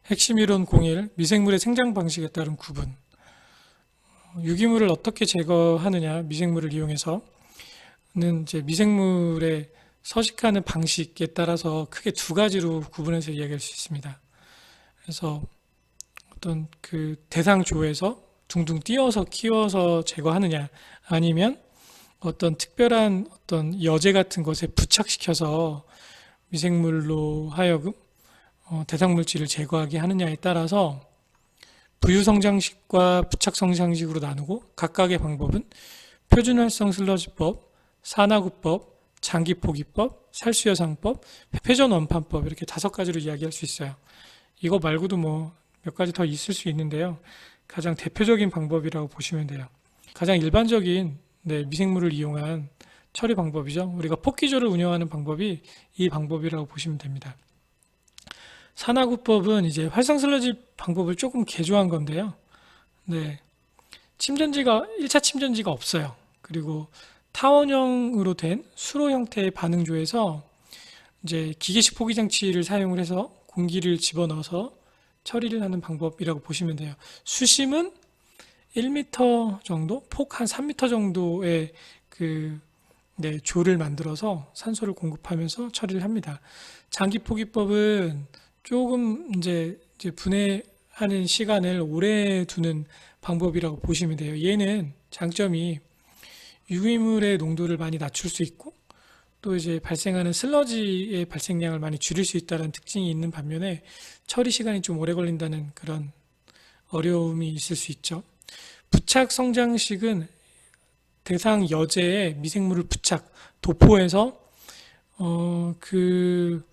핵심 이론 01 미생물의 생장 방식에 따른 구분. 유기물을 어떻게 제거하느냐, 미생물을 이용해서는 이제 미생물의 서식하는 방식에 따라서 크게 두 가지로 구분해서 이야기할 수 있습니다. 그래서 어떤 그 대상조에서 둥둥 띄어서 키워서 제거하느냐, 아니면 어떤 특별한 어떤 여제 같은 것에 부착시켜서 미생물로 하여금 대상물질을 제거하게 하느냐에 따라서 부유성장식과 부착성장식으로 나누고, 각각의 방법은 표준활성 슬러지법, 산화구법, 장기포기법, 살수여상법, 회전원판법, 이렇게 5가지로 이야기할 수 있어요. 이거 말고도 뭐 몇 가지 더 있을 수 있는데요. 가장 대표적인 방법이라고 보시면 돼요. 가장 일반적인 미생물을 이용한 처리 방법이죠. 우리가 폭기조를 운영하는 방법이 이 방법이라고 보시면 됩니다. 산화구법은 이제 활성 슬러지 방법을 조금 개조한 건데요. 네. 1차 침전지가 없어요. 그리고 타원형으로 된 수로 형태의 반응조에서 이제 기계식 포기 장치를 사용을 해서 공기를 집어넣어서 처리를 하는 방법이라고 보시면 돼요. 수심은 1m 정도, 폭 한 3m 정도의 조를 만들어서 산소를 공급하면서 처리를 합니다. 장기 포기법은 조금 이제 분해하는 시간을 오래 두는 방법이라고 보시면 돼요. 얘는 장점이 유기물의 농도를 많이 낮출 수 있고, 또 이제 발생하는 슬러지의 발생량을 많이 줄일 수 있다는 특징이 있는 반면에 처리 시간이 좀 오래 걸린다는 그런 어려움이 있을 수 있죠. 부착 성장식은 대상 여제에 미생물을 도포해서 그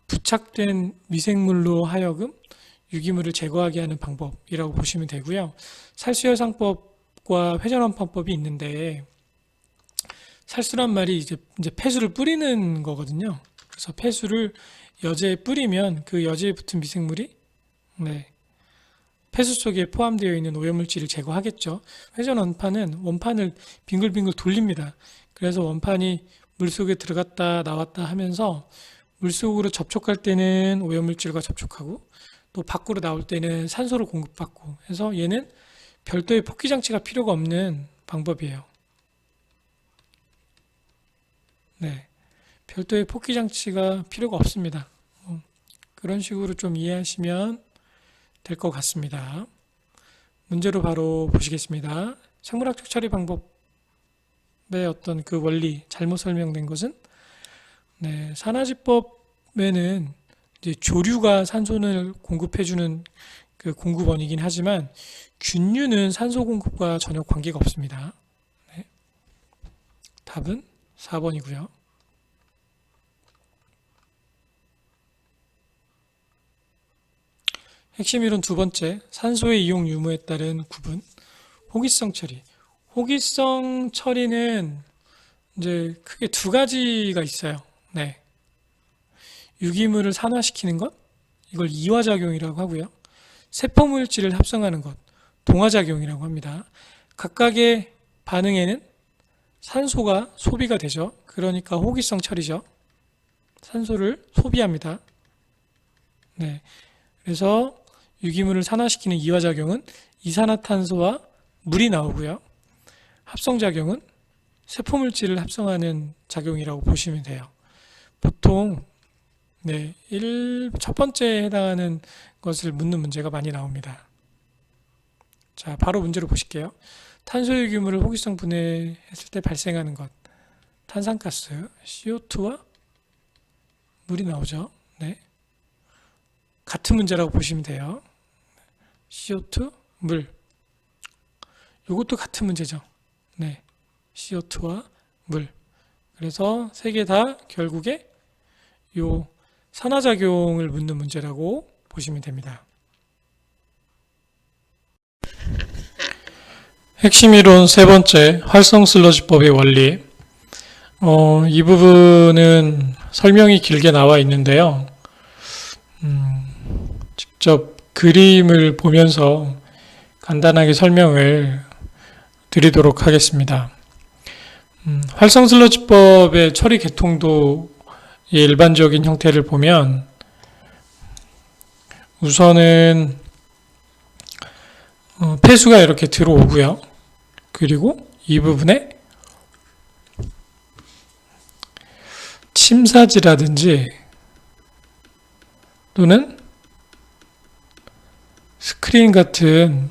부착된 미생물로 하여금 유기물을 제거하게 하는 방법이라고 보시면 되고요. 살수여상법과 회전원판법이 있는데, 살수란 말이 이제 폐수를 뿌리는 거거든요. 그래서 폐수를 여제에 뿌리면 그 여제에 붙은 미생물이 폐수 속에 포함되어 있는 오염물질을 제거하겠죠. 회전원판은 원판을 빙글빙글 돌립니다. 그래서 원판이 물속에 들어갔다 나왔다 하면서 물속으로 접촉할 때는 오염물질과 접촉하고, 또 밖으로 나올 때는 산소를 공급받고 해서 얘는 별도의 폭기장치가 필요가 없는 방법이에요. 별도의 폭기장치가 필요가 없습니다. 그런 식으로 좀 이해하시면 될 것 같습니다. 문제로 바로 보시겠습니다. 생물학적 처리 방법의 어떤 그 원리, 잘못 설명된 것은, 산화지법에는 이제 조류가 산소를 공급해주는 그 공급원이긴 하지만 균류는 산소 공급과 전혀 관계가 없습니다. 답은 4번이고요. 핵심 이론 2번째, 산소의 이용 유무에 따른 구분, 호기성 처리. 호기성 처리는 이제 크게 2가지가 있어요. 유기물을 산화시키는 것, 이걸 이화작용이라고 하고요. 세포물질을 합성하는 것, 동화작용이라고 합니다. 각각의 반응에는 산소가 소비가 되죠. 그러니까 호기성 처리죠. 산소를 소비합니다. 그래서 유기물을 산화시키는 이화작용은 이산화탄소와 물이 나오고요. 합성작용은 세포물질을 합성하는 작용이라고 보시면 돼요. 보통 첫 번째에 해당하는 것을 묻는 문제가 많이 나옵니다. 자, 바로 문제로 보실게요. 탄소유기물을 호기성 분해했을 때 발생하는 것, 탄산가스, CO2와 물이 나오죠. 같은 문제라고 보시면 돼요. CO2, 물. 이것도 같은 문제죠. CO2와 물. 그래서 세 개 다 결국에 요 산화작용을 묻는 문제라고 보시면 됩니다. 핵심 이론 3번째, 활성 슬러지법의 원리. 이 부분은 설명이 길게 나와 있는데요. 직접 그림을 보면서 간단하게 설명을 드리도록 하겠습니다. 활성 슬러지법의 처리 계통도의 일반적인 형태를 보면 우선은 폐수가 이렇게 들어오고요. 그리고 이 부분에 침사지라든지 또는 스크린 같은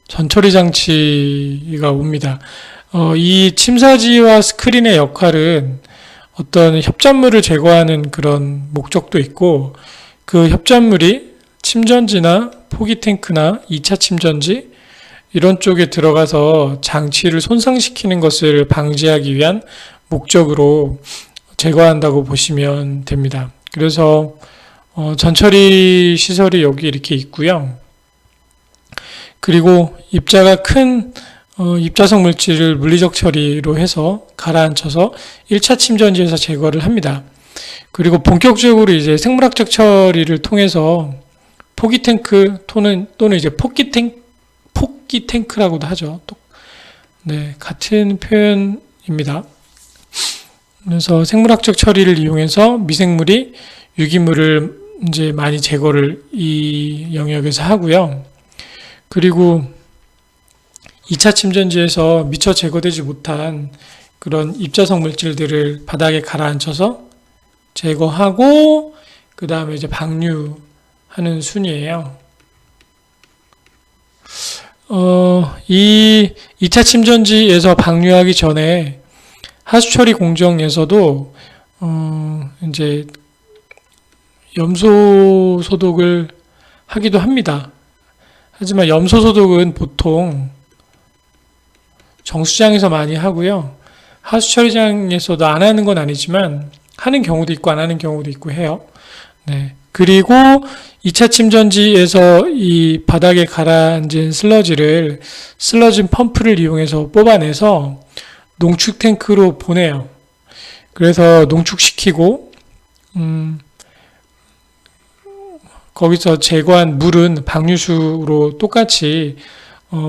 전처리 장치가 옵니다. 이 침사지와 스크린의 역할은 어떤 협작물을 제거하는 그런 목적도 있고, 그 협작물이 침전지나 포기 탱크나 2차 침전지 이런 쪽에 들어가서 장치를 손상시키는 것을 방지하기 위한 목적으로 제거한다고 보시면 됩니다. 그래서 전처리 시설이 여기 이렇게 있고요. 그리고 입자가 큰 입자성 물질을 물리적 처리로 해서 가라앉혀서 1차 침전지에서 제거를 합니다. 그리고 본격적으로 이제 생물학적 처리를 통해서 포기 탱크 또는 이제 폭기 탱크라고도 하죠. 네, 같은 표현입니다. 그래서 생물학적 처리를 이용해서 미생물이 유기물을 이제 많이 제거를 이 영역에서 하고요. 그리고 2차 침전지에서 미처 제거되지 못한 그런 입자성 물질들을 바닥에 가라앉혀서 제거하고 그 다음에 이제 방류하는 순이에요. 이 2차 침전지에서 방류하기 전에 하수 처리 공정에서도 이제 염소 소독을 하기도 합니다. 하지만 염소 소독은 보통 정수장에서 많이 하고요. 하수 처리장에서도 안 하는 건 아니지만 하는 경우도 있고 안 하는 경우도 있고 해요. 네. 그리고 2차 침전지에서 이 바닥에 가라앉은 슬러지 펌프를 이용해서 뽑아내서 농축 탱크로 보내요. 그래서 농축시키고 거기서 제거한 물은 방류수로 똑같이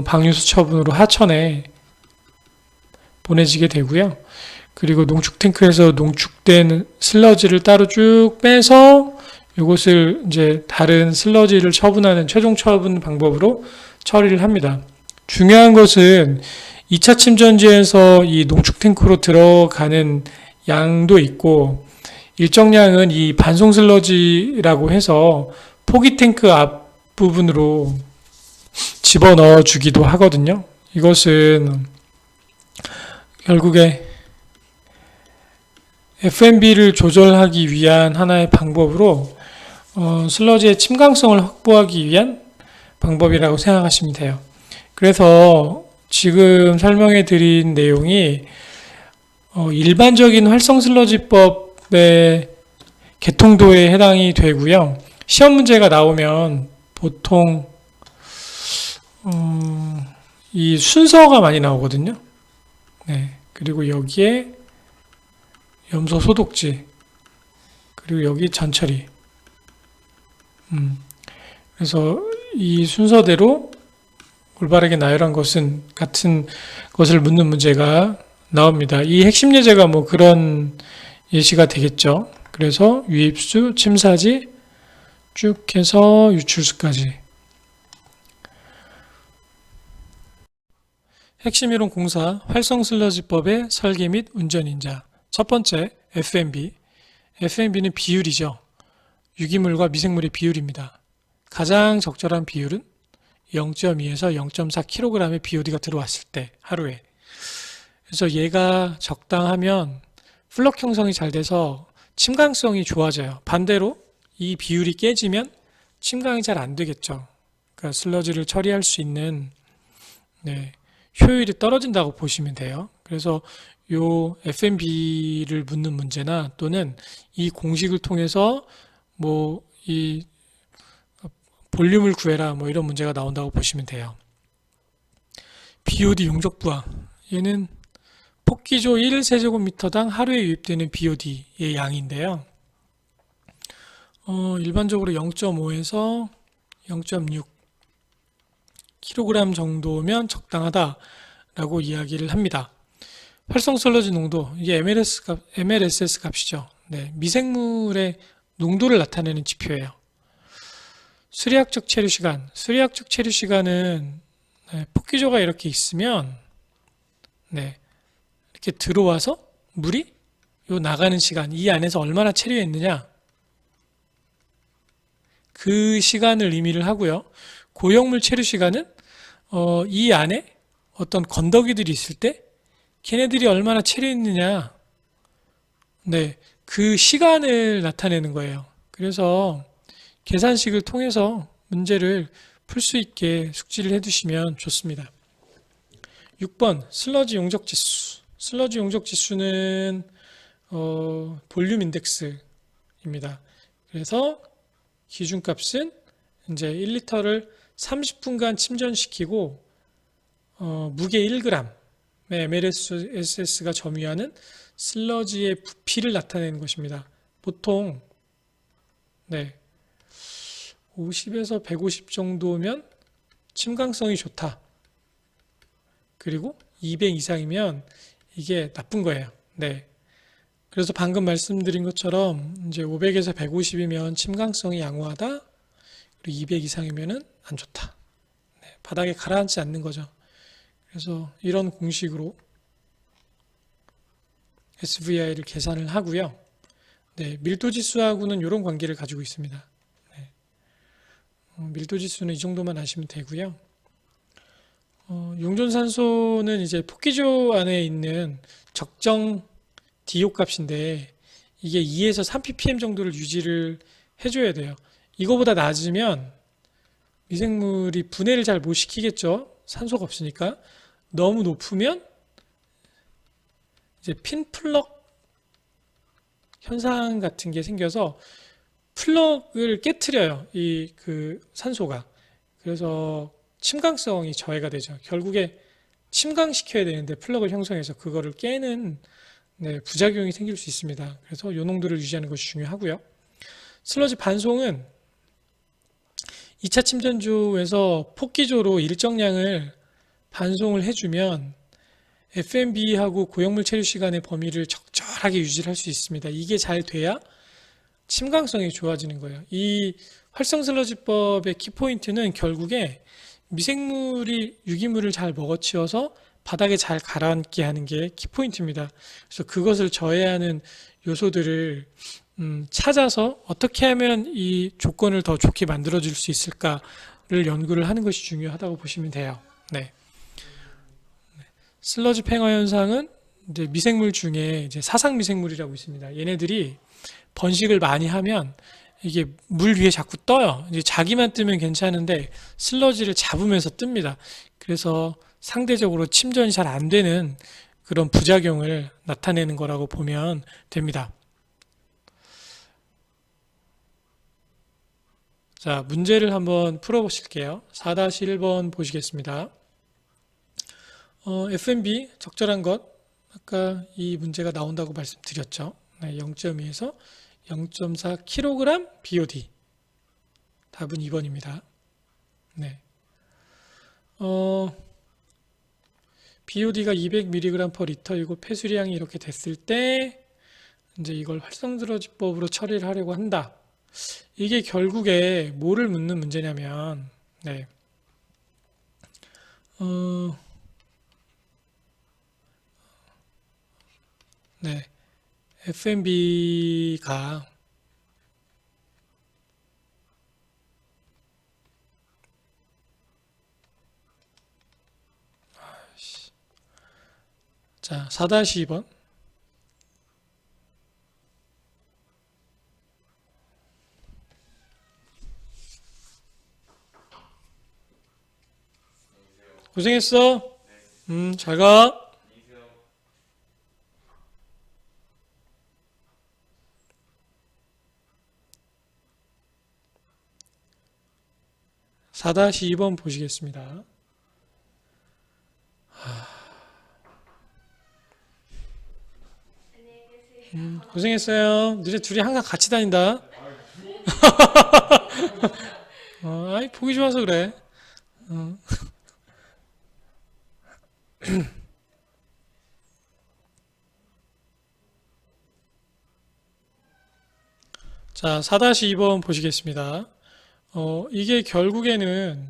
방류수 처분으로 하천에 보내지게 되고요. 그리고 농축 탱크에서 농축된 슬러지를 따로 쭉 빼서 이것을 이제 다른 슬러지를 처분하는 최종 처분 방법으로 처리를 합니다. 중요한 것은 2차 침전지에서 이 농축 탱크로 들어가는 양도 있고 일정량은 이 반송 슬러지라고 해서 포기 탱크 앞부분으로 집어넣어 주기도 하거든요. 이것은 결국에 FMB를 조절하기 위한 하나의 방법으로 슬러지의 침강성을 확보하기 위한 방법이라고 생각하시면 돼요. 그래서 지금 설명해 드린 내용이 일반적인 활성 슬러지법의 개통도에 해당이 되고요. 시험 문제가 나오면 보통 이 순서가 많이 나오거든요. 네. 그리고 여기에 염소 소독지, 그리고 여기 전처리. 그래서 이 순서대로 올바르게 나열한 것은 같은 것을 묻는 문제가 나옵니다. 이 핵심 예제가 뭐 그런 예시가 되겠죠. 그래서 유입수, 침사지 쭉 해서 유출수까지. 핵심 이론 공사 활성 슬러지법의 설계 및 운전 인자. 첫 번째, FMB. FMB는 비율이죠. 유기물과 미생물의 비율입니다. 가장 적절한 비율은 0.2에서 0.4kg의 BOD가 들어왔을 때 하루에. 그래서 얘가 적당하면 플럭 형성이 잘 돼서 침강성이 좋아져요. 반대로 이 비율이 깨지면 침강이 잘 안 되겠죠. 그러니까 슬러지를 처리할 수 있는 효율이 떨어진다고 보시면 돼요. 그래서 요 FMB를 묻는 문제나 또는 이 공식을 통해서 뭐 이 볼륨을 구해라 뭐 이런 문제가 나온다고 보시면 돼요. BOD 용적부하, 얘는 폭기조 1세제곱미터당 하루에 유입되는 BOD의 양인데요. 일반적으로 0.5에서 0.6 kg 정도면 적당하다라고 이야기를 합니다. 활성 슬러지 농도, 이게 MLSS 값이죠. 네, 미생물의 농도를 나타내는 지표예요. 수리학적 체류 시간. 수리학적 체류 시간은 폭기조가 이렇게 있으면 이렇게 들어와서 물이 요 나가는 시간, 이 안에서 얼마나 체류했느냐, 그 시간을 의미를 하고요. 고용물 체류 시간은 이 안에 어떤 건더기들이 있을 때 걔네들이 얼마나 체류했느냐, 그 시간을 나타내는 거예요. 그래서 계산식을 통해서 문제를 풀 수 있게 숙지를 해두시면 좋습니다. 6번 슬러지 용적 지수. 슬러지 용적 지수는 볼륨 인덱스입니다. 그래서 기준값은 이제 1리터를 30분간 침전시키고 무게 1g의 MLSS가 점유하는 슬러지의 부피를 나타내는 것입니다. 보통 50에서 150 정도면 침강성이 좋다. 그리고 200 이상이면 이게 나쁜 거예요. 그래서 방금 말씀드린 것처럼 이제 500에서 150이면 침강성이 양호하다. 그리고 200 이상이면은 안 좋다. 바닥에 가라앉지 않는 거죠. 그래서 이런 공식으로 SVI를 계산을 하고요. 밀도 지수하고는 이런 관계를 가지고 있습니다. 밀도 지수는 이 정도만 아시면 되고요. 용존산소는 이제 폭기조 안에 있는 적정 DO 값인데 이게 2에서 3 ppm 정도를 유지를 해줘야 돼요. 이거보다 낮으면 미생물이 분해를 잘 못 시키겠죠. 산소가 없으니까. 너무 높으면 이제 핀플럭 현상 같은 게 생겨서 플럭을 깨트려요. 그 산소가. 그래서 침강성이 저해가 되죠. 결국에 침강시켜야 되는데 플럭을 형성해서 그거를 깨는 부작용이 생길 수 있습니다. 그래서 요 농도를 유지하는 것이 중요하고요. 슬러지 반송은 2차 침전조에서 폭기조로 일정량을 반송을 해주면 FMB하고 고용물 체류 시간의 범위를 적절하게 유지를 할 수 있습니다. 이게 잘 돼야 침강성이 좋아지는 거예요. 이 활성 슬러지법의 키포인트는 결국에 미생물이 유기물을 잘 먹어치워서 바닥에 잘 가라앉게 하는 게 키포인트입니다. 그래서 그것을 저해하는 요소들을 찾아서 어떻게 하면 이 조건을 더 좋게 만들어줄 수 있을까를 연구를 하는 것이 중요하다고 보시면 돼요. 슬러지 팽화 현상은 이제 미생물 중에 이제 사상 미생물이라고 있습니다. 얘네들이 번식을 많이 하면 이게 물 위에 자꾸 떠요. 이제 자기만 뜨면 괜찮은데 슬러지를 잡으면서 뜹니다. 그래서 상대적으로 침전이 잘 안 되는 그런 부작용을 나타내는 거라고 보면 됩니다. 자, 문제를 한번 풀어보실게요. 4-1번 보시겠습니다. FMB 적절한 것, 아까 이 문제가 나온다고 말씀드렸죠. 0.2에서 0.4kg BOD. 답은 2번입니다. BOD가 200mg/L이고 폐수량이 이렇게 됐을 때 이제 이걸 활성슬러지법으로 처리를 하려고 한다. 이게 결국에 뭐를 묻는 문제냐면 FMB가 자, 4-2번. 고생했어. 잘 가. 4-2번 보시겠습니다. 고생했어요. 너네 둘이 항상 같이 다닌다. 아이, 보기 좋아서 그래. 자, 4-2번 보시겠습니다. 이게 결국에는,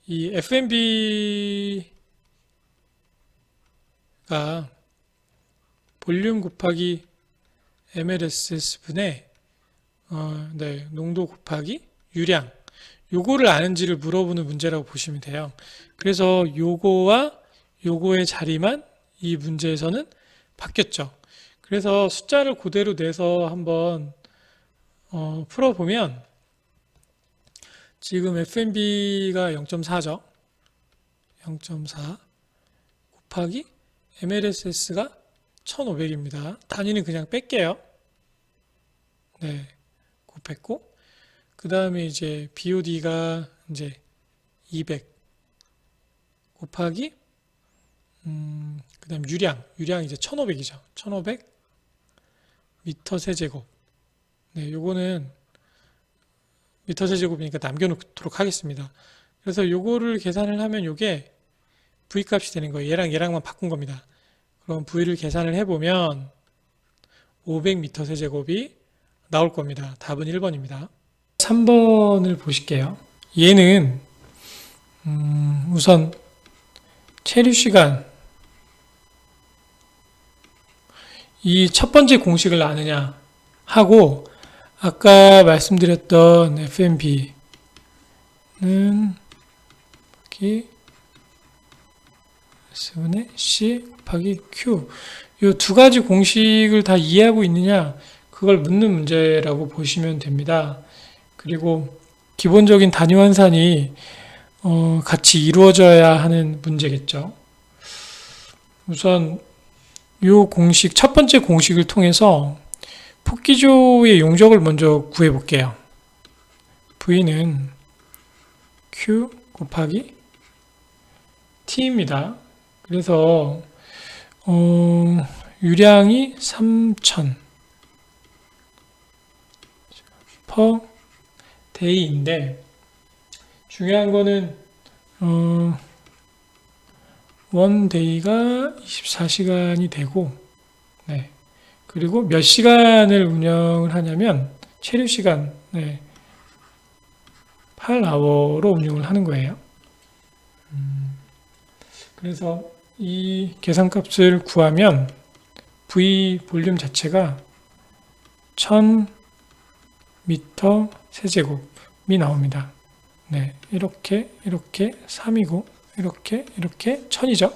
이 FMB가 볼륨 곱하기 mLSS분의, 네, 농도 곱하기 유량. 요거를 아는지를 물어보는 문제라고 보시면 돼요. 그래서 요거와 요거의 자리만 이 문제에서는 바뀌었죠. 그래서 숫자를 그대로 내서 한번 풀어보면 지금 FMB가 0.4죠. 0.4 곱하기 mLSS가 1500입니다. 단위는 그냥 뺄게요. 네, 곱했고 그 다음에 이제 BOD가 이제 200 곱하기 그 다음 유량 이제 1500이죠. 1500 미터 세제곱. 네, 요거는 미터 세제곱이니까 남겨놓도록 하겠습니다. 그래서 요거를 계산을 하면 요게 V 값이 되는 거예요. 얘랑만 바꾼 겁니다. 그럼 V를 계산을 해보면 500미터 세제곱이 나올 겁니다. 답은 1번입니다. 3번을 보실게요. 얘는 우선 체류 시간 이 첫 번째 공식을 아느냐 하고 아까 말씀드렸던 FMB는 여기 S분의 C 곱하기 Q 이 두 가지 공식을 다 이해하고 있느냐 그걸 묻는 문제라고 보시면 됩니다. 그리고 기본적인 단위 환산이 같이 이루어져야 하는 문제겠죠. 우선 이 공식, 첫 번째 공식을 통해서 폭기조의 용적을 먼저 구해 볼게요. V는 Q 곱하기 T입니다. 그래서 유량이 3000 per day인데 중요한 거는 원 데이가 24시간이 되고 네. 그리고 몇 시간을 운영을 하냐면 체류 시간 네. 8hour로 운영을 하는 거예요. 그래서 이 계산값을 구하면 V 볼륨 자체가 1000m 세제곱이 나옵니다. 네, 이렇게 3이고 이렇게 1000이죠.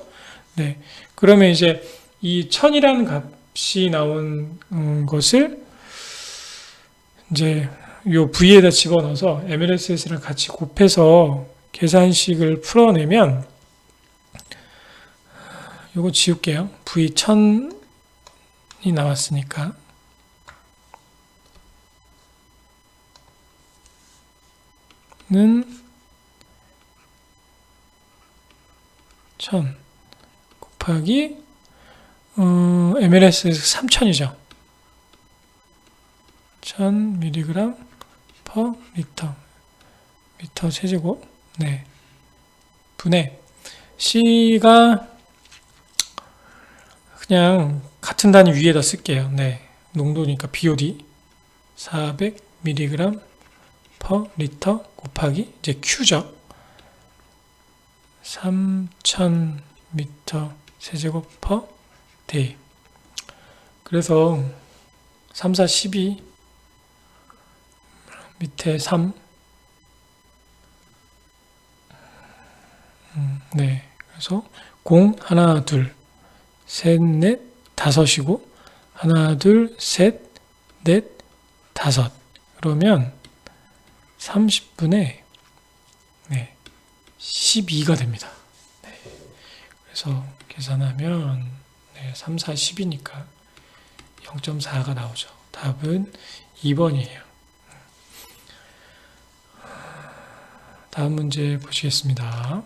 네, 그러면 이제 이 1000이라는 값이 나온 것을 이제 요 V에다 집어넣어서 mLSS랑 같이 곱해서 계산식을 풀어내면 요거 지울게요. V 1000이 나왔으니까 는 1000 곱하기 mLSS 3000이죠. 1000mg per 미터 세제곱 네 분의 C가 그냥 같은 단위 위에다 쓸게요. 네 농도니까 BOD 400mg per 리터 곱하기 이제 Q죠. 3000m 세제곱 per day. 그래서 3, 4, 12 밑에 3 네. 그래서 0, 하나, 둘, 셋, 넷, 다섯이고 하나, 둘, 셋, 넷, 다섯. 그러면 30분에 네, 12가 됩니다. 네. 그래서 계산하면 네, 3, 4, 10이니까 0.4가 나오죠. 답은 2번이에요. 다음 문제 보시겠습니다.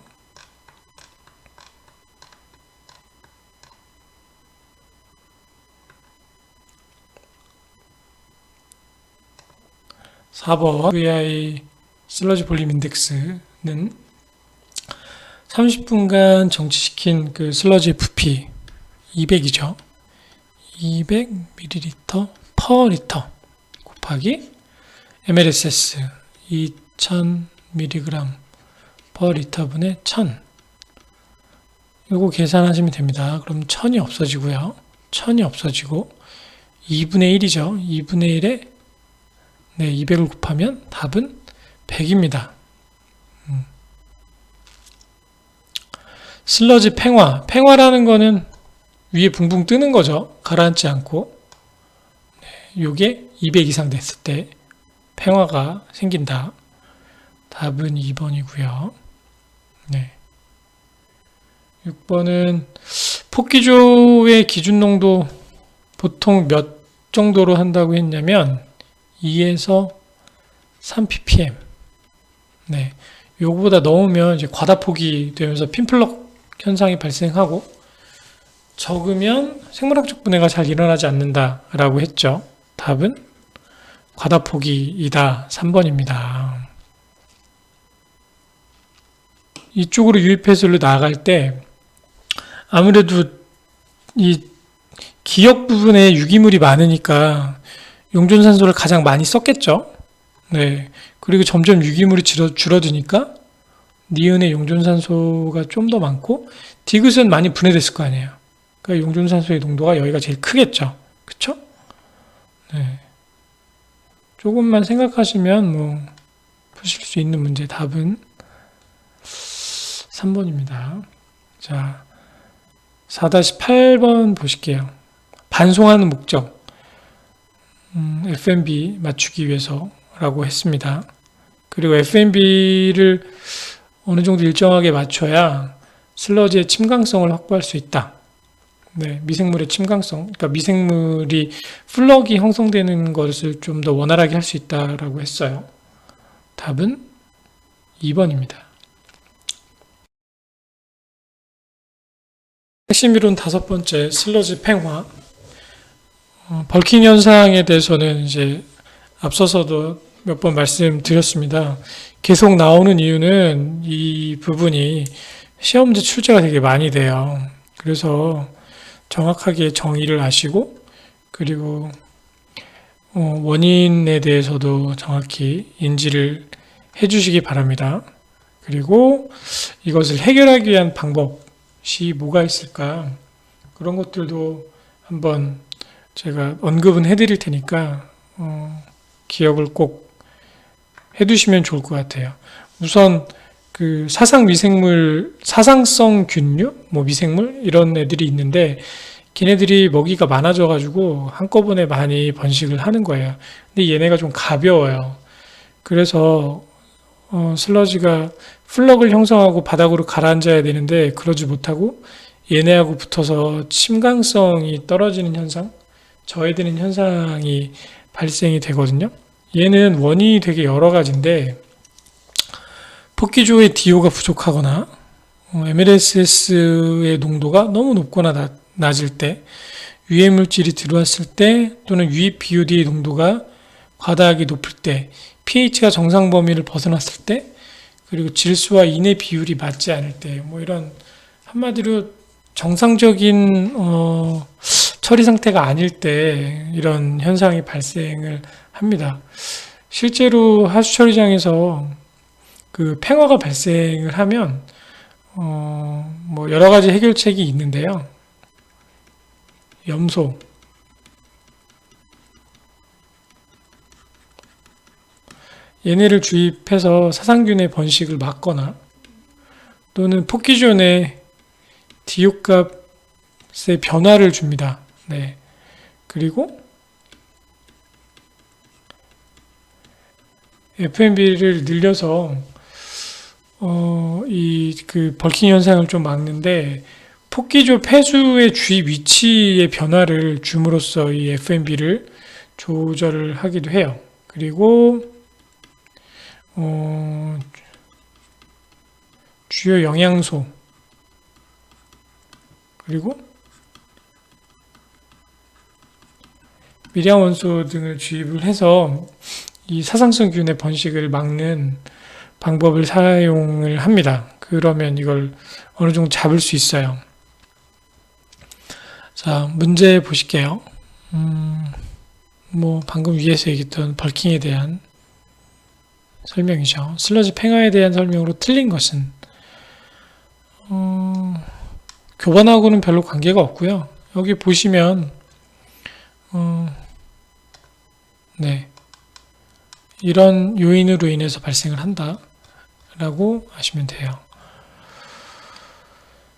4번 VI 슬러지 볼륨 인덱스는 30분간 정지시킨 그 슬러지 부피 200이죠. 200ml per 리터. 곱하기 mLSS 2000mg per 리터분의 1000. 요거 계산하시면 됩니다. 그럼 1000이 없어지고요. 1000이 없어지고 2분의 1이죠. 2분의 1에 200을 곱하면 답은 100입니다. 슬러지 팽화. 팽화라는 거는 위에 붕붕 뜨는 거죠. 가라앉지 않고. 요게 200 이상 됐을 때 팽화가 생긴다. 답은 2번이고요. 네. 6번은 폭기조의 기준 농도 보통 몇 정도로 한다고 했냐면 2에서 3ppm. 네. 요거보다 넘으면 이제 과다폭이 되면서 핀플럭 현상이 발생하고 적으면 생물학적 분해가 잘 일어나지 않는다라고 했죠. 답은 과다폭이이다. 3번입니다. 이쪽으로 유입해설로 나아갈 때 아무래도 이 기역 부분에 유기물이 많으니까 용존산소를 가장 많이 썼겠죠. 네. 그리고 점점 유기물이 줄어드니까 니은의 용존산소가 좀 더 많고 디귿은 많이 분해됐을 거 아니에요. 그러니까 용존산소의 농도가 여기가 제일 크겠죠. 그쵸? 네. 조금만 생각하시면 뭐 푸실 수 있는 문제 답은 3번입니다. 자, 4-8번 보실게요. 반송하는 목적. FMB 맞추기 위해서라고 했습니다. 그리고 FMB를 어느 정도 일정하게 맞춰야 슬러지의 침강성을 확보할 수 있다. 네, 미생물의 침강성. 그러니까 미생물이 플럭이 형성되는 것을 좀 더 원활하게 할 수 있다라고 했어요. 답은 2번입니다. 핵심 이론 5번째, 슬러지 팽화. 벌킹 현상에 대해서는 이제 앞서서도 몇 번 말씀드렸습니다. 계속 나오는 이유는 이 부분이 시험지 출제가 되게 많이 돼요. 그래서 정확하게 정의를 아시고 그리고 원인에 대해서도 정확히 인지를 해주시기 바랍니다. 그리고 이것을 해결하기 위한 방법이 뭐가 있을까? 그런 것들도 한번 제가 언급은 해드릴 테니까 기억을 꼭 해두시면 좋을 것 같아요. 우선 그 사상성 균류, 뭐 미생물 이런 애들이 있는데 걔네들이 먹이가 많아져가지고 한꺼번에 많이 번식을 하는 거예요. 근데 얘네가 좀 가벼워요. 그래서 슬러지가 플럭을 형성하고 바닥으로 가라앉아야 되는데 그러지 못하고 얘네하고 붙어서 침강성이 떨어지는 현상, 저해되는 현상이 발생이 되거든요. 얘는 원인이 되게 여러 가지인데 폭기조의 DO가 부족하거나 MLSS의 농도가 너무 높거나 낮을 때, 유해물질이 들어왔을 때 또는 유입 BOD의 농도가 과다하게 높을 때, pH가 정상 범위를 벗어났을 때, 그리고 질소와 인의 비율이 맞지 않을 때, 뭐 이런 한마디로 정상적인 처리 상태가 아닐 때 이런 현상이 발생을 합니다. 실제로 하수 처리장에서 그 팽화가 발생을 하면 뭐 여러 가지 해결책이 있는데요. 염소, 얘네를 주입해서 사상균의 번식을 막거나 또는 폭기존의 디귿값의 변화를 줍니다. 네. 그리고 FMB를 늘려서 그 벌킹 현상을 좀 막는데 폭기조 폐수의 주입 위치의 변화를 줌으로써 이 FMB를 조절을 하기도 해요. 그리고 주요 영양소 그리고 미량 원소 등을 주입을 해서 이 사상성균의 번식을 막는 방법을 사용을 합니다. 그러면 이걸 어느 정도 잡을 수 있어요. 자, 문제 보실게요. 뭐 방금 위에서 얘기했던 벌킹에 대한 설명이죠. 슬러지 팽화에 대한 설명으로 틀린 것은 교반하고는 별로 관계가 없고요. 여기 보시면 네, 이런 요인으로 인해서 발생을 한다라고 하시면 돼요.